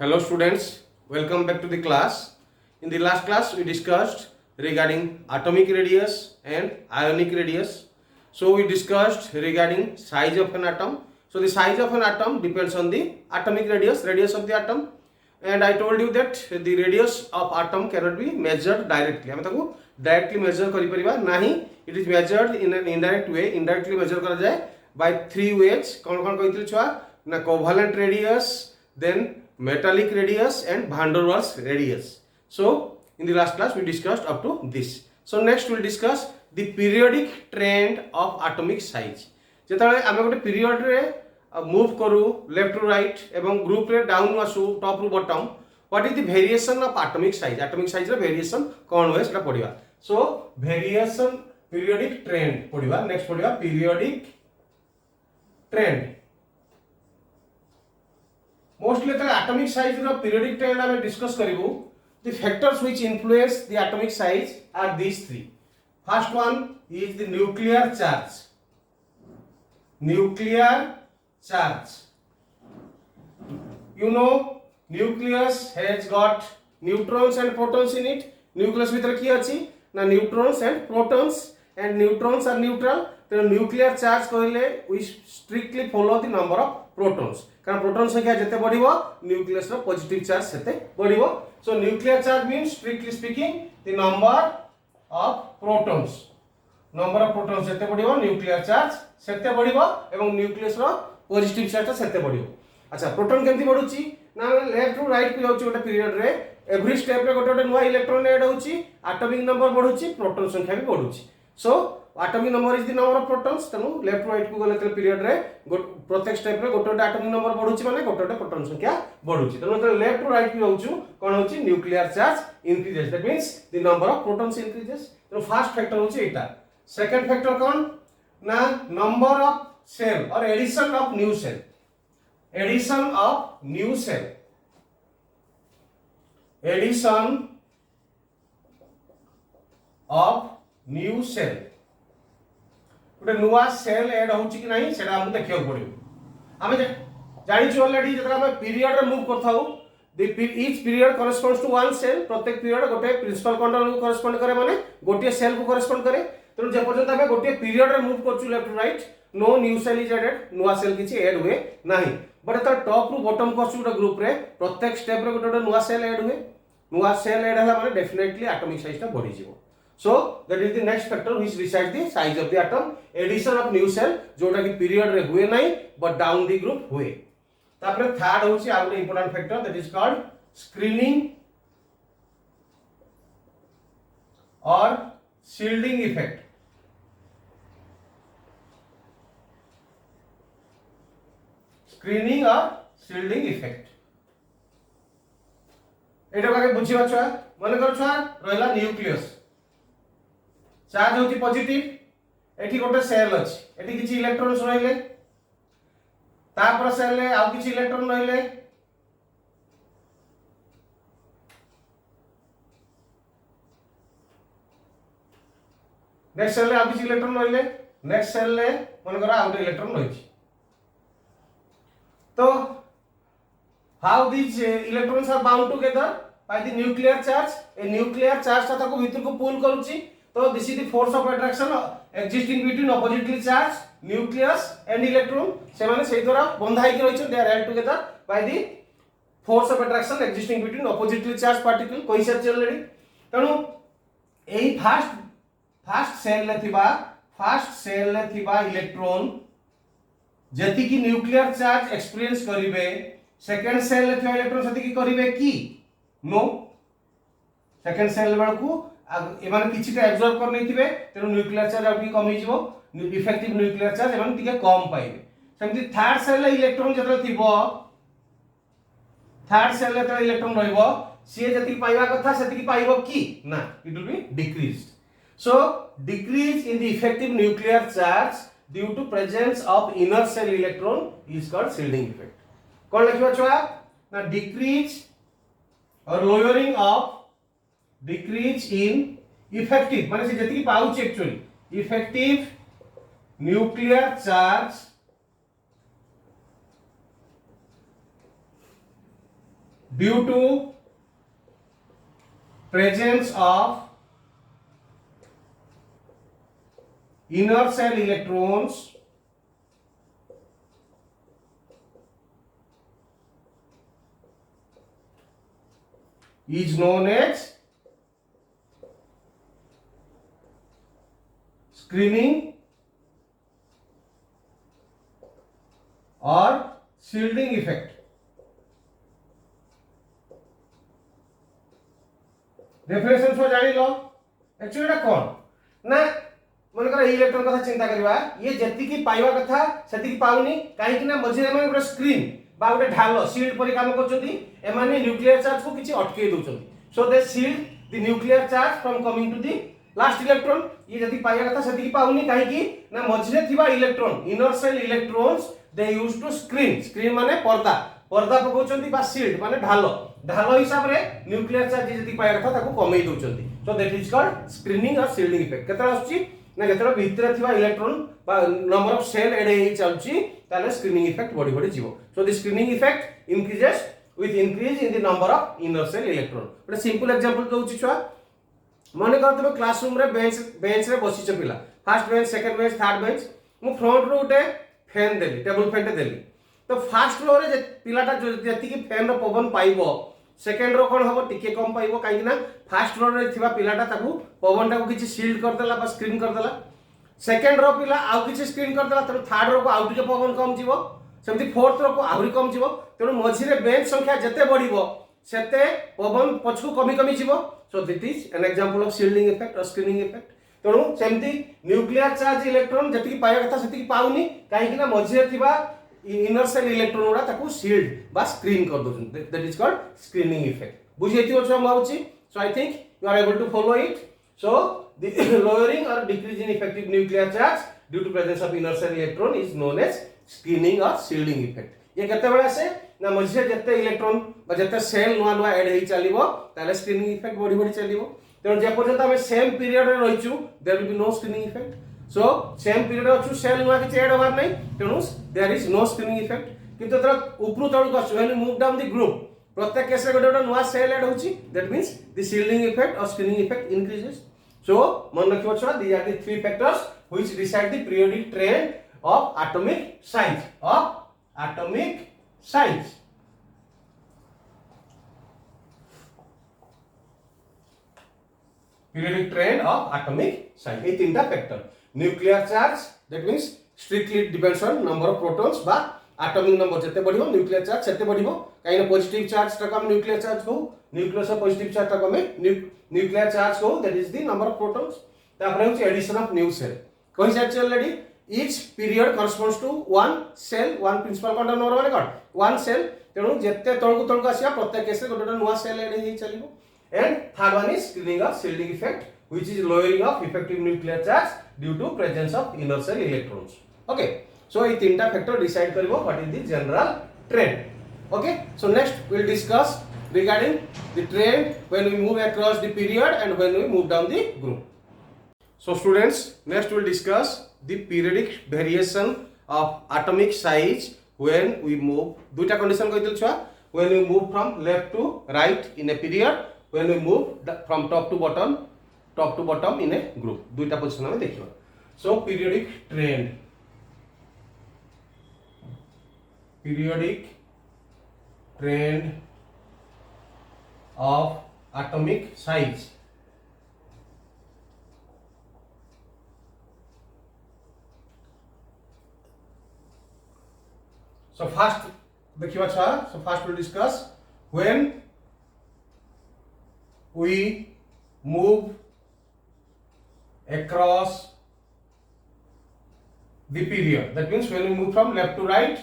Hello students, welcome back to the class. In the last class we discussed regarding atomic radius and ionic radius. So we discussed regarding size of an atom. So the size of an atom depends on the atomic radius of the atom. And I told you that the radius of atom cannot be measured directly. हमें ताको directly measure करी परिबा नहीं. It is measured in an indirect way. Indirectly measure करा जाए by three ways. कौन कौन कहितले छुआ ना covalent radius, then metallic radius and van der Waals radius. So in the last class we discussed up to this. So next we will discuss the periodic trend of atomic size. जेतले आमे गोटे period रे move करू left to right एवं group रे down आसू top रु bottom, what is the variation of atomic size रे variation कोन होय सेटा पढिबा. सो वेरिएशन पीरियोडिक ट्रेंड पढिबा. नेक्स्ट पढिबा periodic trend. Mostly the atomic size रो periodic trend आमे डिस्कस करिवु. The factors which influence the atomic size are these three. First one is the nuclear charge. Nuclear charge. You know, nucleus has got neutrons and protons in it. Nucleus भितर की अछि ना neutrons and protons, and neutrons are neutral. So nuclear charge कहले we strictly follow the number of protons. कारण proton संख्या जते बढ़िबो nucleus रो पॉजिटिव चार्ज सेते बढ़िबो. So nuclear charge means strictly speaking the number of protons. Number of protons जते बढ़िबो न्यूक्लियर चार्ज सेते बढ़िबो एवं न्यूक्लियस रो पॉजिटिव चार्ज सेते बढ़िबो. अच्छा, प्रोटॉन केमति बढ़ुची ना लेफ्ट टू राइट को जाउची गोटे पीरियड रे एवरी स्टेप रे गोटे गोटे नुवा इलेक्ट्रॉन ऐड होउची, एटॉमिक नंबर बढ़ुची, प्रोटॉन संख्या भी बढ़ुची. सो atomic number is the number of protons. तेनु लेफ्ट टू राइट को गले पीरियड रे प्रत्येक स्टेप रे गोटे गोटे एटॉमिक नंबर बढ़ुची माने गोटे गोटे प्रोटॉन संख्या बढ़ुची. तेनु लेफ्ट टू राइट को जाउछु कोन होची nuclear charge increases. That means the number of protons increases. तेनु फर्स्ट फैक्टर होची एटा. सेकंड फैक्टर कोन ना number of shell or addition of new shell. Addition of new shell. Addition of new shell. गोटे नुआ सेल ऐड होउची कि नहीं सेटा हम देखियो पड़ियो. हमें जानि छु ऑलरेडी जतरा हम पीरियड रे मूव करथाउ the each period corresponds to one shell. प्रत्येक पीरियड गोटे प्रिंसिपल क्वांटम को कॉरेस्पॉन्ड करे माने गोटे सेल को कॉरेस्पॉन्ड करे. तेनु जे पर्यंत हम गोटे पीरियड रे मूव करछु left to right no new shell is added. नुआ सेल किछि ऐड हुए नाही. बट त टॉप रु बॉटम करछु गोटे ग्रुप रे प्रत्येक स्टेप रे गोटे गोटे नुआ सेल ऐड हुए. नुआ सेल ऐड हला माने डेफिनेटली एटॉमिक साइज ता बढ़ी जिवो. So that is the next factor which decides the size of the atom. Addition of new cell जोटा कि पीरियड रे हुए नहीं but down the group हुए. तापरे थर्ड होची आ गोटे important factor that is called screening or shielding effect. Screening or shielding effect. एटा काके बुझिबा छुआ माने कर छुआ रहला न्यूक्लियस. चार्ज होची पॉजिटिव. एठी गोटे सेल अछि, एठी किछि इलेक्ट्रॉन्स रहिले, तापर सेल ले आ किछि इलेक्ट्रॉन रहिले, नेक्स्ट सेल ले आ किछि इलेक्ट्रॉन रहिले, नेक्स्ट सेल ले मन करा आ गोटे इलेक्ट्रॉन रहिछि. तो how these electrons are bound together by the nuclear charge. A nuclear charge ता को भीतर को पुल करूची. So this is the force of attraction existing between oppositely charged nucleus and electron. से माने सेही द्वारा बंधा होई रहिछ. They are held together by the force of attraction existing between oppositely charged particle. कोई से ऑलरेडी. तणु एही फर्स्ट सेल ले थिबा इलेक्ट्रॉन जति की न्यूक्लियर चार्ज एक्सपीरियंस करिवे, सेकंड सेल ले थिबा इलेक्ट्रॉन जति की करिवे की नो. सेकंड सेल बेलकू एमान किछिटा एब्जॉर्ब कर नै थिबे. तेनु न्यूक्लियर चार्ज आउट की कम हि जिवो. इफेक्टिव न्यूक्लियर चार्ज एमान टिके कम पाइबे. सेमति थर्ड सेल इलेक्ट्रॉन जतले थिबो, थर्ड सेल ले त इलेक्ट्रॉन रहइबो, से जति पाइबा कथा सेति की पाइबो की ना, it will be decreased. So decrease in the effective nuclear charge due to presence of inner shell electron is called shielding effect. कोन लिखिबा छुआ ना decrease or lowering of decrease in effective माने से जति की पाउची actually effective nuclear charge due to presence of inner shell electrons is known as screening or shielding effect. Definition so जानी लो एक्चुअली एटा कोन ना मन कर इलेक्ट्रॉन कथा चिंता करबा ये जति की पाइबा कथा सेति की पाउनी काहे कि ना मझे में गोटे स्क्रीन बा गोटे ढाल शील्ड परि काम करछोती एमाने न्यूक्लियर चार्ज को किछि अटके दोछोती so they shield the nuclear charge from coming to the last electron ये जति पाइबा कथा सेति की पाउनी काहे कि ना मझे थिबा electron inner shell electrons they use to screen माने पर्दा पर्दा पकोचंती बा शील्ड माने ढाल ढाल हिसाब रे न्यूक्लियर चार्ज जति पाइबा कथा ताको कमई दोचंती so that is called screening or shielding effect केतरा आछी ना केतरा भीतर थिबा इलेक्ट्रॉन बा नंबर ऑफ सेल एड हे चलची ताले स्क्रीनिंग इफेक्ट बॉडी बॉडी जीवो so the screening effect increases with increase in the number of inner shell electron but simple example दोउची छुआ माने कर तबे क्लासरूम रे बेंच रे बसी छ पिला first bench second bench third bench मु फ्रंट रो उठे फैन देली टेबल फैन टे देली तो फर्स्ट फ्लोर रे पिलाटा जति की फैन रो पवन पाइबो सेकंड रो कोन हबो टिके कम पाइबो काहे ना फर्स्ट फ्लोर रे थिबा पिलाटा ताकू पवन टाकू किछि शील्ड कर देला बा स्क्रीन कर देला सेकंड रो पिला आउ किछि स्क्रीन कर देला त थर्ड रो को आउ टिके पवन कम जीवो सेमति फोर्थ रो को आहुरी कम जीवो तेनु मझी रे बेंच संख्या जते बढ़िबो सेते पवन पछकु कमी कमी जीवो सो this is an example of shielding effect or screening effect तेनु सेमति न्यूक्लियर चार्ज इलेक्ट्रॉन जति की पाया कथा सेति की पाउनी काहे कि ना मझी रे थिबा इनर सेल इलेक्ट्रॉन उडा ताकू शील्ड बा स्क्रीन कर दोछन that is called screening effect बुझेतियो छ माउची so I think you are able to follow it so the lowering or decrease in effective nuclear charge due to presence of inner cell electron is known as screening or shielding effect ये केते बेला से ना मझे जते electron बा जते cell नुआ नुआ ऐड हेई चलिबो ताले स्क्रीनिंग इफेक्ट बॉडी बॉडी चलिबो तेन जे पर्यंत हम सेम पीरियड रे रहिचू there will be no screening effect so same period अछु सेल नुआ कि ऐड होबार नै तेनु there is no screening effect किंतु तरा उपरु तळु कछु when move down the group प्रत्येक केस रे गोटे नुआ सेल ऐड होची that means the shielding effect or screening effect increases so मन रखियो छरा these are the three factors which decide the periodic trend of atomic size periodic trend of atomic size ये तीनटा factor nuclear charge that means strictly depends on number of protons बा atomic number जते बढ़िबो nuclear charge सेते बढ़िबो काइना positive charge टा हम nuclear charge को nucleus positive charge टा हम न्यूक्लियर चार्ज को that is the number of protons तापर होची एडिशन ऑफ न्यू सेल कहि साइड already each period corresponds to one shell one principal quantum number माने कोन वन सेल तेनु जते तळकु आसिया प्रत्येक केस रे गोटे नुवा सेल एड हेई चलिबो and third one is screening or shielding effect which is lowering of effective nuclear charge due to presence of inner cell electrons okay so ei tinta factor decide karibo what is the general trend okay so next we'll discuss regarding the trend when we move across the period and when we move down the group so students next we'll discuss the periodic variation of atomic size when we move duita condition kaitil chua when we move from left to right in a period when we move from top to bottom in a group दुईटा position हमें देखियो so periodic trend of atomic size so first देखियो अच्छा so first we'll discuss when we move across the period that means when we move from left to right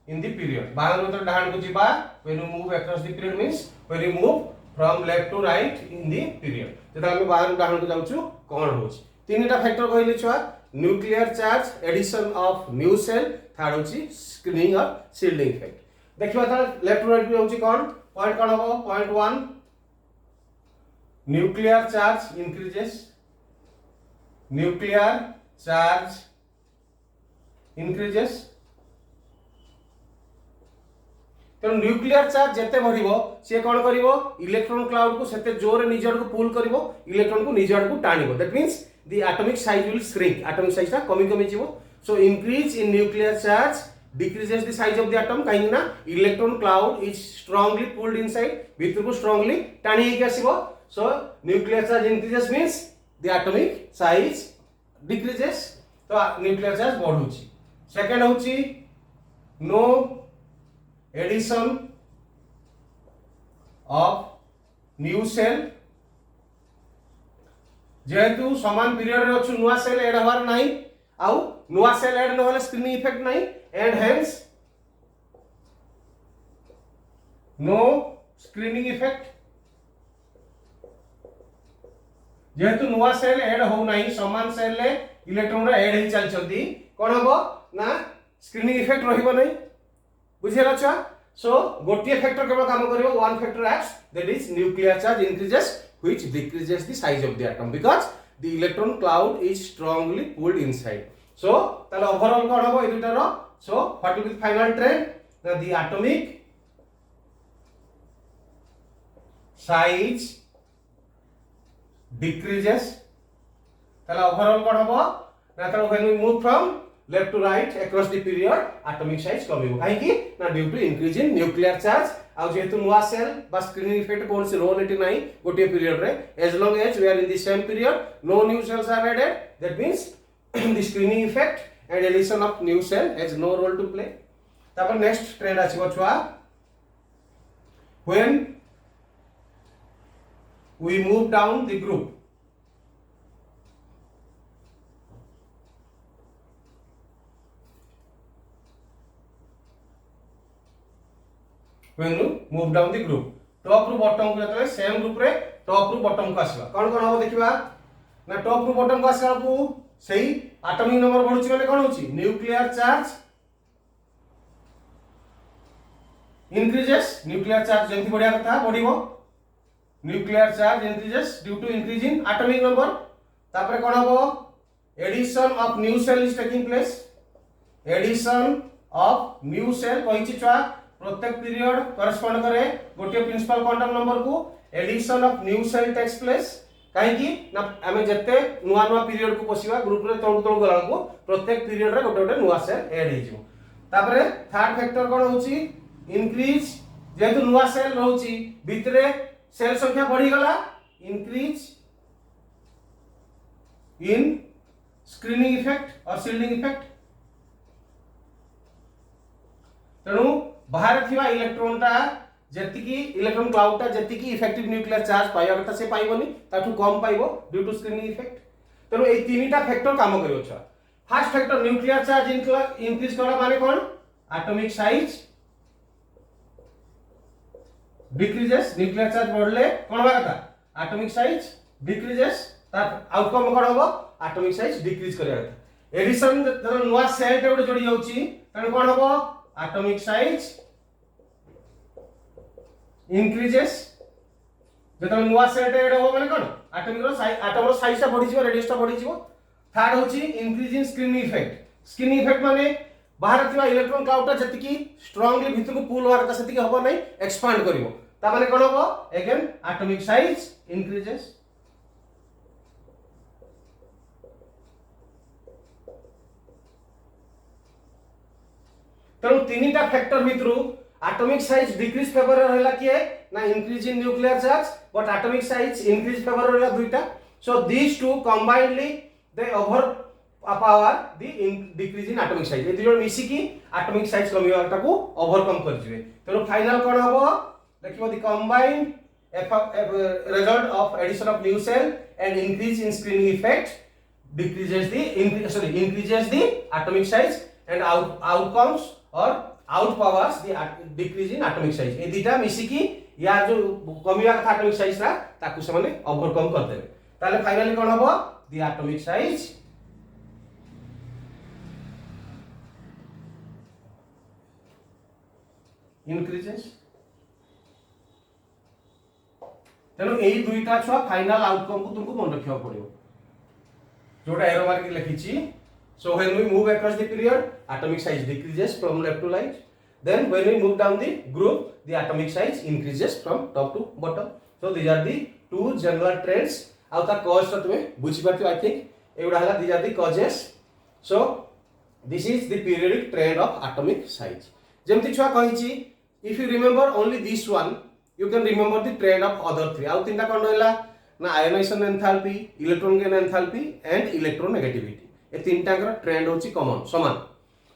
in the period बाहर उतर डाहन को जिबा when we move across the period means when we move from left to right in the period जेता हम बाहर डाहन को जाउछु कोन होछि तीनटा फैक्टर कहले छुआ nuclear charge addition of new shell third होछि स्क्रीनिंग और शील्डिंग इफेक्ट देखिबा त लेफ्ट टू राइट होछि कोन पॉइंट कोन हो पॉइंट 1 nuclear charge increases तेणु न्यूक्लियर चार्ज जिते बढ़िबो से कौन करिवो इलेक्ट्रॉन क्लाउड को सेते जोर निज आड़ को पुल करिवो इलेक्ट्रॉन को निज आड़ को टाणिबो that means the atomic size will shrink atomic size ता कमी कमी जीवो so increase in nuclear charge decreases the size of the atom कहीं ना electron cloud is strongly pulled inside भीतर को strongly टाणी हेकि आसीबो so nuclear charge increases means the atomic size decreases तो nuclear charge बढ़ुची second होची no addition of new cell जेहेतु समान period रे अछु नुवा सेल ऐड होवार नाही आउ नुवा सेल ऐड न होले स्क्रीनिंग इफेक्ट नाही and hence no screening effect जेहेतु नुवा सेल ऐड हो नाही समान सेल ले इलेक्ट्रॉन रे ऐड ही चल चलती कोन हबो ना स्क्रीनिंग इफेक्ट रहिबो नाही बुझियला छ सो गोटिए फैक्टर केवल काम करिवो one factor acts that is nuclear charge increases which decreases the size of the atom because the electron cloud is strongly pulled inside so ताले ओवरऑल कोन हबो ए दुटा रो so what will be the final trend that the atomic size decreases tala overall what habo na tala when we move from left to right across the period atomic size kamibo kahi ki na due to increase in nuclear charge au jehetu nuwa cell ba screening effect kon se role eti nahi gotiye period re as long as we are in the same period no new cells are added that means the screening effect and addition of new cell has no role to play तापर next trend आछिबो छुआ when we move down the group when you move down the group top ru bottom को जतले same group रे top ru bottom को आसीबा कोन कोन हो देखिबा ना top ru bottom को आसीबा को सही एटॉमिक नंबर बढ़ुची माने कोन होची nuclear charge increases nuclear charge जेंति बढ़िया कथा बढ़िबो nuclear charge increases due to increase in atomic number तापरे कोन हबो addition of new shell is taking place addition of new shell कहिछि छुआ प्रत्येक पीरियड करेस्पोंड करे गोटे प्रिंसिपल क्वांटम नंबर को addition of new shell takes place काहे कि ना हमें जत्ते नुवा नुवा पीरियड को पसिबा ग्रुप रे तळु तळु गला को प्रत्येक पीरियड रे गोटे गोटे नुवा सेल ऐड हे जिवो तापरे थर्ड फैक्टर कोन होची इंक्रीज जेतु नुवा सेल रहउची भितरे सेल संख्या बढ़ी गला इंक्रीज इन स्क्रीनिंग इफेक्ट और शील्डिंग इफेक्ट तेणु बाहर थिबा इलेक्ट्रॉन ता जेतिकी इलेक्ट्रॉन क्लाउड ता जेतिकी इफेक्टिव न्यूक्लियर चार्ज पाइबा कथा से पाइबोनी ताठू कम पाइबो ड्यू टू स्क्रीनिंग इफेक्ट तेणु ए तीनटा फैक्टर काम करियो छ first factor nuclear charge increase करला माने कोन atomic size decreases nuclear charge बढ़ले कोन बा कथा एटॉमिक साइज डिक्रीजेस ता आउटकम कोन होबो एटॉमिक साइज डिक्रीज करिया कथा एडिशन जब नवा सेल टे जोड़ी जाउची तने कोन होबो एटॉमिक साइज इंक्रीजेस जब नुआ सेल टे हो माने कोन एटॉमिक रो साइज एटम रो साइज ता बढ़ी जिवो रेडियस ता बढ़ी जिवो थर्ड होची इंक्रीज इन स्क्रीनिंग इफेक्ट माने बाहर थिबा इलेक्ट्रॉन क्लाउड ता जतिकी स्ट्रांगली भीतर को पुल होर ता सेतिकी होबो नै एक्सपांड करिवो ता माने कोन होबो अगेन एटॉमिक साइज इंक्रीजेस तेणु तीनटा फैक्टर भितरु एटॉमिक साइज डिक्रीज फेवर रहला किए ना increase in nuclear charge but atomic size increase favour रहला दुईटा so these two combinedly they overpower the decrease in atomic size ए दुजो मिसी की एटॉमिक साइज कमिवाटा को ओवरकम कर जिवे तेणु फाइनल कोन हबो देखिबो the combined result of addition of new cell and increase in screening effect increases the atomic size and outcomes or outpowers the decrease in atomic size ए दीटा मिसी की या जो कमिया का एटॉमिक साइज रा ताकू से माने ओवरकम कर देबे ताले फाइनली कोन हबो द एटॉमिक साइज increases तेणु यही दुईटा छुआ फाइनल आउटकम को तुमको मन रखिया पड़ियो जोटा एरो मार्क लिखिछि so when we move across the period atomic size decreases from left to right then when we move down the group, the atomic size increases from top to bottom. So these are the two general trends. Out the cause तुमे बुझी पार्थियो, I think एगुडा हला these are the causes. So this is the periodic trend of atomic size. जेमति छुआ कहिछि, if you remember only this one, you can remember the trend of other three. आउ तीनटा कोन रहला ना ionization enthalpy, electron gain enthalpy and electronegativity. ए तीनटा कर trend होछि कॉमन समान,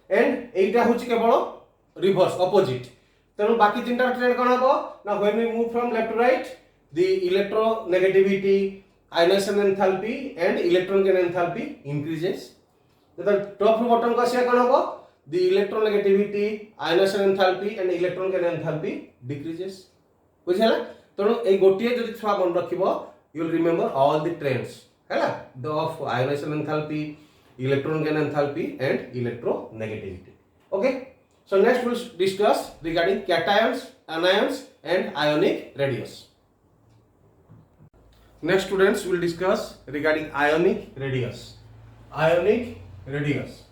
एंड एटा होछि केवल रिवर्स ऑपोजिट. तेणु बाकी तीनटा ट्रेंड कोन हबो ना when we move from left to right, the electronegativity, ionization enthalpy and electron gain enthalpy increases. तो टॉप टू बॉटम का से कोन हबो, the electronegativity, ionization enthalpy and electron gain enthalpy decreases. बुझिला. तेणु ए गोटिए जदि छुआ मन रखिबो, you will remember all the trends, है ना, the of ionization enthalpy, electron gain enthalpy and electronegativity. Okay, so next we'll discuss regarding cations, anions and ionic radius. Next students will discuss regarding ionic radius. Ionic radius.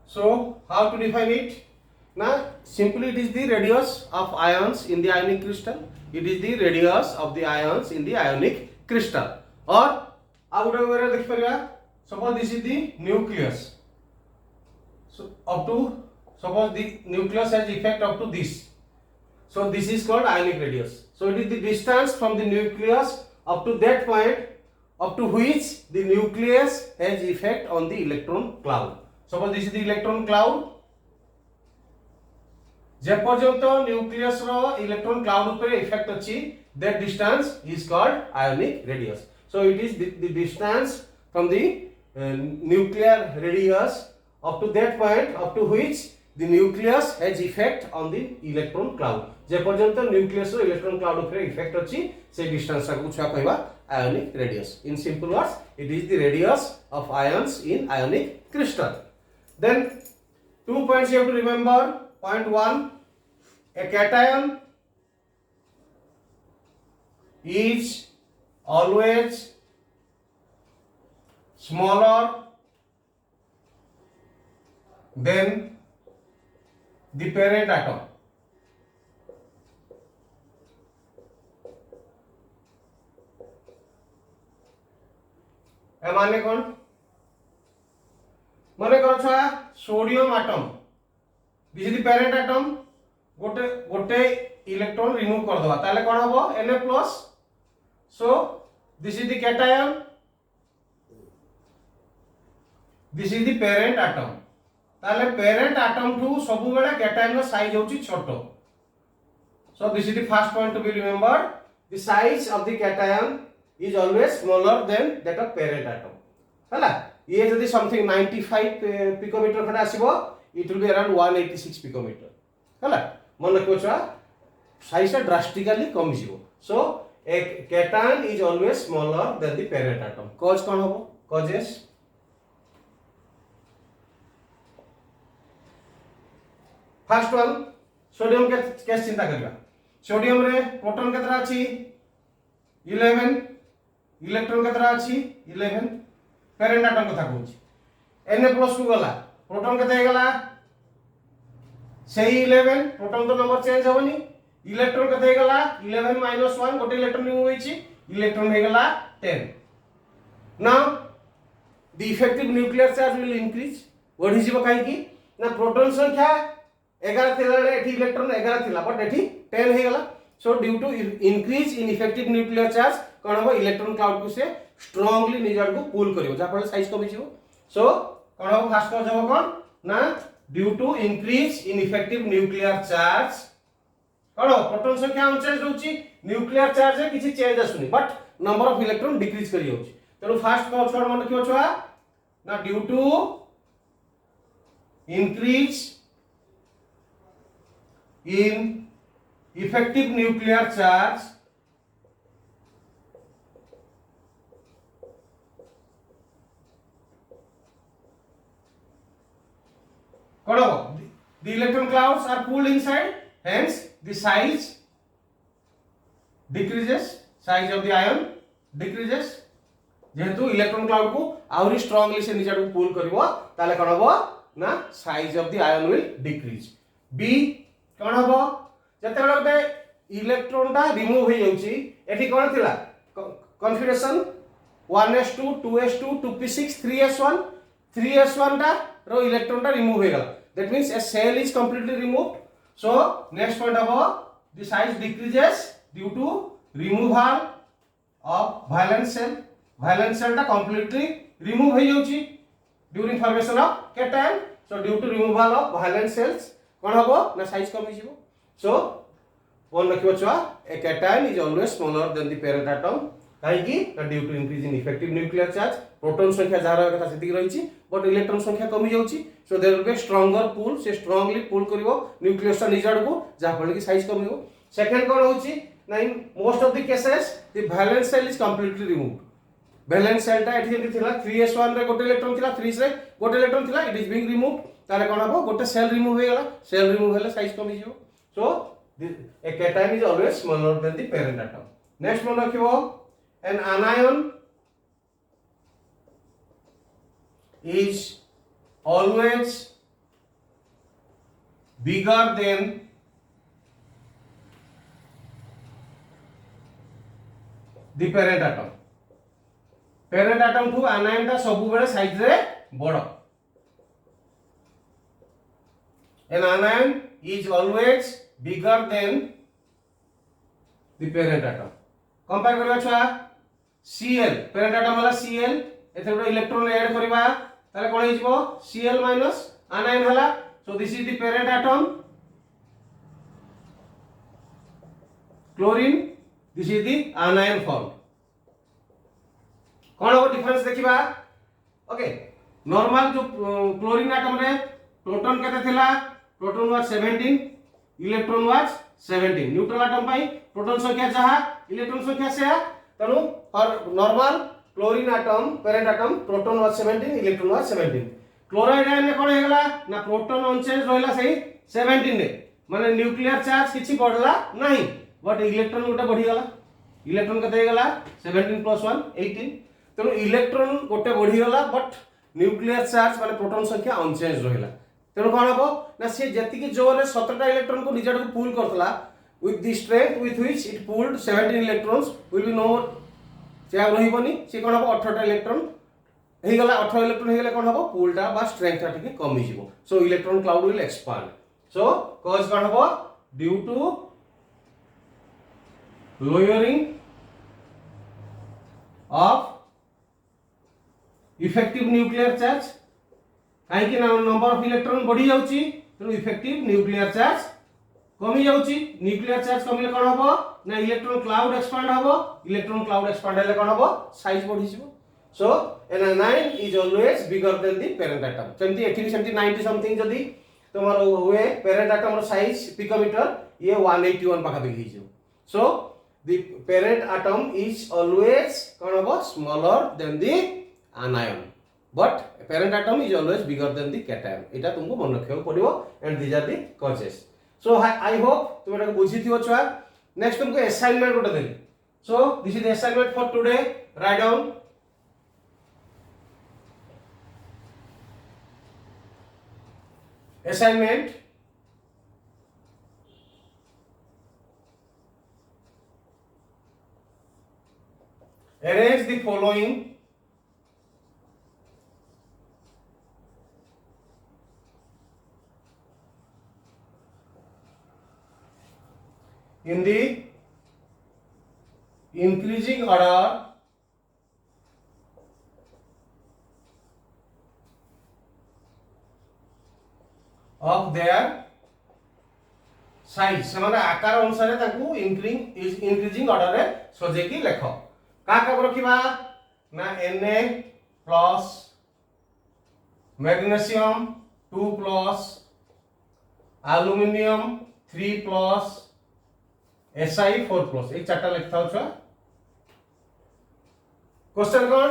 So how to define it? Now simply it is the radius of ions in the ionic crystal. It is the radius of the ions in the ionic crystal. Or out of where देखि परिबा, suppose this is the nucleus. So up to, suppose the nucleus has effect up to this. So this is called ionic radius. So it is the distance from the nucleus up to that point up to which the nucleus has effect on the electron cloud. Suppose this is the electron cloud. जे पर्यंत nucleus रो electron cloud ऊपर effect अछि, that distance is called ionic radius. So it is the distance from the nuclear radius up to that point up to which the nucleus has effect on the electron cloud. जे पर्यंत nucleus रो electron cloud ऊपर effect अछि, से distance को छुआ कहबा ionic radius. In simple words, it is the radius of ions in ionic crystal. Then 2 points you have to remember. Point 1, a cation is always smaller than the parent atom. ए माने कौन, माने करो छा sodium atom, this is the parent atom, गोटे गोटे electron remove कर दवा ताले कोन हबो Na+. So this is the cation, this is the parent atom. ताले पेरेंट एटम टू सब बेले कैटायन रो साइज होची छोटो. सो this is the first point to be remembered. The size of the cation is always smaller than that of parent atom. हला ये जदी something 95 picometre खडा आसीबो, it will be around 186 picometer. हला मन रखो छा साइज ड्रास्टिकली कम जीवो. सो a cation is always smaller than the parent atom. Cause कोन हबो, causes फर्स्ट वन सोडियम के केस चिंता करबा. सोडियम रे प्रोटॉन केतरा अछि 11, इलेक्ट्रॉन केतरा अछि 11. पेरेंट एटम कथा कहूची, Na+ को गला प्रोटॉन केते गला सेही 11, प्रोटॉन तो नंबर चेंज होबनी. इलेक्ट्रॉन केते गला 11 - 1, गोटे इलेक्ट्रॉन रिमूव होईची, इलेक्ट्रॉन हे गला 10. Now the effective nuclear charge will increase. बढ़ी जीव काहे की ना प्रोटॉन संख्या 11 थिला रे एठी इलेक्ट्रॉन 11 थिला, बट एठी 10 हे गला. So due to increase in effective nuclear charge कोन हो, इलेक्ट्रॉन क्लाउड को से स्ट्रांगली निजर को पुल करिवो, जा फल साइज कमी जीवो. सो कोन हो, फास्ट कॉज हो कोन ना due to increase in effective nuclear charge कोन हो, प्रोटॉन संख्या अनचेंज होची, न्यूक्लियर चार्ज रे किछि चेंज आसुनी, but number of electron decrease करि होची. तेनु फास्ट कॉज कोन मन कियो छुआ ना due to increase in effective nuclear charge the electron clouds are pulled inside, hence the size decreases, size of the ion decreases. जेहेतु इलेक्ट्रॉन क्लाउड को आउरी स्ट्रांगली से निज आडू पुल करबो ताले कोन हबो ना size of the ion will decrease be कोन हबो जते बडे इलेक्ट्रॉन टा रिमूव हो जाउची एठी कोन थिला configuration 1s2 2s2 2p6 3s1 3s1 टा रो इलेक्ट्रॉन टा रिमूव हो गला that means a cell is completely removed so next point about the size decreases due to removal of valence cell टा completely remove हो जाउची during formation of cation so due to removal of valence cells कोन हबो ना size कमी जिवो so one रखिबो छुआ a cation is always smaller than the parent atom काहे की due to increase in effective nuclear charge proton संख्या जहार कथा सेति रहिछि बट इलेक्ट्रॉन संख्या कमी जाउछि so there will be stronger pull से स्ट्रांगली पुल करिवो न्यूक्लियस टा निज आडको जहा फल की साइज कमी हो सेकंड कोन होछि ना in most of the cases the valence shell is completely removed valence shell टा एठी जेति थिला 3s1 रे गोटे इलेक्ट्रॉन थिला 3s रे गोटे इलेक्ट्रॉन थिला इट इज बीइंग रिमूव्ड ताले कोन हबो गोटे सेल रिमूव हो गला सेल रिमूव हेले साइज कमी जिवो सो ए cation is always smaller than the parent atom next मन रखिबो an anion is always bigger than the parent atom. Parent atom ठू anion टा सब बेले साइज रे बड़. An anion is always bigger than the parent atom. Compare करबा छुआ Cl parent atom वाला Cl एथे गोटे इलेक्ट्रॉन ऐड करबा ताले कोन हिजबो Cl माइनस anion हला so this is the parent atom chlorine this is the anion form कोन हो डिफरेंस देखिबा ओके नॉर्मल जो क्लोरीन एटम रे प्रोटॉन केते थिला proton was 17 electron was 17 neutral atom पाई प्रोटॉन संख्या जहा इलेक्ट्रॉन संख्या से तनु for normal chlorine atom parent atom proton was 17 electron was 17 chloride ion कोन हेगला ना प्रोटॉन अनचेंज रहला सही 17 रे माने न्यूक्लियर चार्ज किछि बढ़ला नाही बट इलेक्ट्रॉन गोटे बढ़ी गला इलेक्ट्रॉन कते हेगला 17 + 1 18 तनु इलेक्ट्रॉन गोटे बढ़ी गला बट न्यूक्लियर चार्ज माने प्रोटॉन संख्या अनचेंज रहला तनु कोन हबो ना से जति कि जोरे 17 टा इलेक्ट्रॉन को निजड को पुल Kartala with the strength with which it pulled 17 electrons will be no more क्या रहिबनी से कोन हबो 18 टा इलेक्ट्रॉन हे गला 18 इलेक्ट्रॉन हे गला कोन हबो पुल टा बा स्ट्रेंथ टा ठीक कमी जिवो so electron cloud will expand so cause कोन हबो due to lowering of effective nuclear charge काहे कि नंबर ऑफ इलेक्ट्रॉन बढ़ी जाउची तो इफेक्टिव न्यूक्लियर चार्ज कमी जाउची न्यूक्लियर चार्ज कमिले कोन हबो ना इलेक्ट्रॉन क्लाउड एक्सपांड हबो इलेक्ट्रॉन क्लाउड एक्सपांड हेले कोन हबो साइज बढ़ी जिवो so an anion is always bigger than the parent atom सेमती एठी सेमती 90 समथिंग जदी तमरो हुए पेरेंट एटम रो साइज पिकोमीटर ये 181 पाखा बिग हिजो so the parent atom is always कोन हबो smaller than the anion but parent atom is always bigger than the cation एटा तुमको मन रखियो पड़िबो and these are the causes So I hope तुम एटा बुझी थियो छुआ नेक्स्ट तुमको असाइनमेंट गोटे देली so this is the assignment for today write down assignment arrange the following in the increasing order of their size से आकार अनुसार ताकू इंक्रीजिंग ऑर्डर रे सजे की लेख का का रखिबा ना Na+ मैग्नीशियम 2+ एल्युमिनियम 3+ Si 4+ एक चार्ट लिखता हूं छुआ क्वेश्चन कौन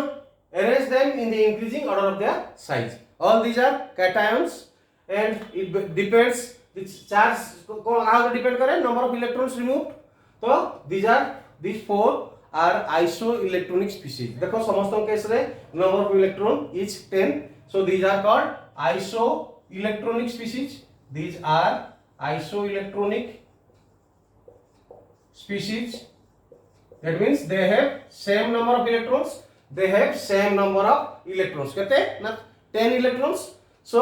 arrange them in the increasing order of their size all these are cations and it depends the charge कौन how to depend करे number of electrons removed तो these 4 are isoelectronic species. देखो समस्त case रे number of electron is 10. So these are called isoelectronic species. These are isoelectronic species. That means they have same number of electrons. They have same number of electrons. कहते हैं ना 10 electrons. So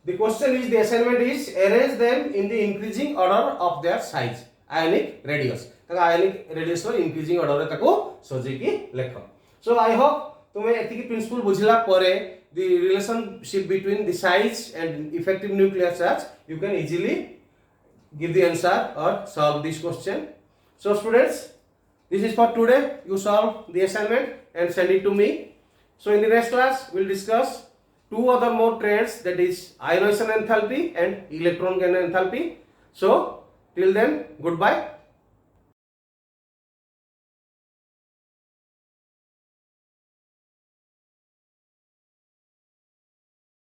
the question is, the assignment is arrange them in the increasing order of their size. Ionic radius. तक ionic radius रो increasing order रे तको सोचे की लेखो. So I hope तुम्हें एतिकी principle बुझला परे the relationship between the size and effective nuclear charge, you can easily give the answer or solve this question. So students, this is for today. You solve the assignment and send it to me. So in the next class we'll discuss two other more trends, that is ionization enthalpy and electron gain enthalpy. So till then, goodbye.